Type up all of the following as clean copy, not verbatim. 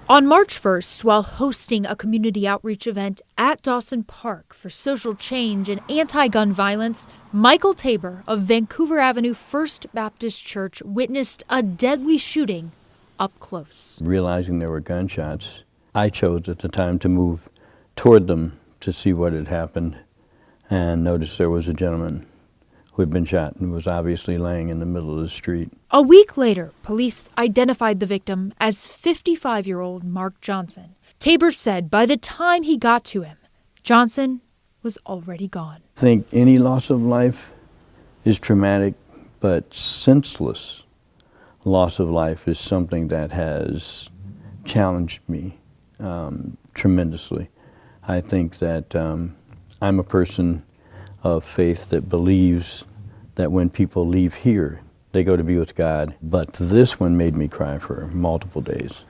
On March 1st, while hosting a community outreach event at Dawson Park for social change and anti-gun violence, Michael Tabor of Vancouver Avenue First Baptist Church witnessed a deadly shooting up close. Realizing there were gunshots, I chose at the time to move toward them to see what had happened and noticed there was a gentleman who had been shot and was obviously laying in the middle of the street. A week later, police identified the victim as 55-year-old Mark Johnson. Tabor said by the time he got to him, Johnson was already gone. I think any loss of life is traumatic, but senseless loss of life is something that has challenged me tremendously. I think that I'm a person of faith that believes that when people leave here, they go to be with God. But this one made me cry for multiple days.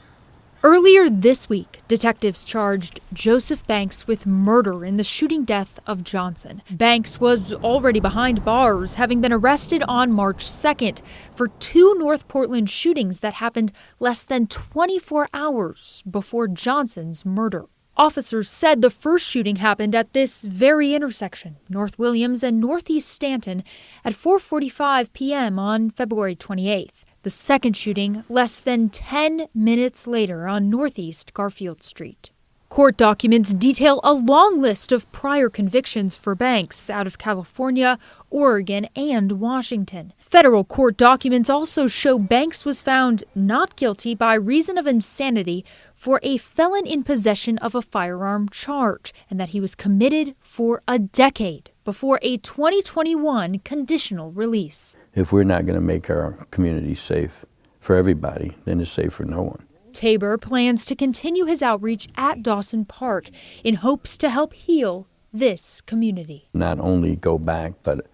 Earlier this week, detectives charged Joseph Banks with murder in the shooting death of Johnson. Banks was already behind bars, having been arrested on March 2nd for two North Portland shootings that happened less than 24 hours before Johnson's murder. Officers said the first shooting happened at this very intersection, North Williams and Northeast Stanton, at 4:45 p.m. on February 28th. The second shooting less than 10 minutes later on Northeast Garfield Street. Court documents detail a long list of prior convictions for Banks out of California, Oregon, and Washington. Federal court documents also show Banks was found not guilty by reason of insanity for a felon in possession of a firearm charge, and that he was committed for a decade before a 2021 conditional release. If we're not going to make our community safe for everybody, then it's safe for no one. Tabor plans to continue his outreach at Dawson Park in hopes to help heal this community. Not only go back, but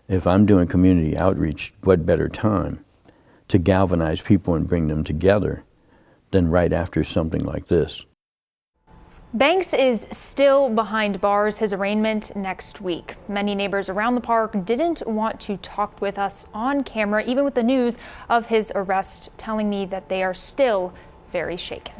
if I'm doing community outreach, what better time to galvanize people and bring them together than right after something like this. Banks is still behind bars, his arraignment next week. Many neighbors around the park didn't want to talk with us on camera, even with the news of his arrest, telling me that they are still very shaken.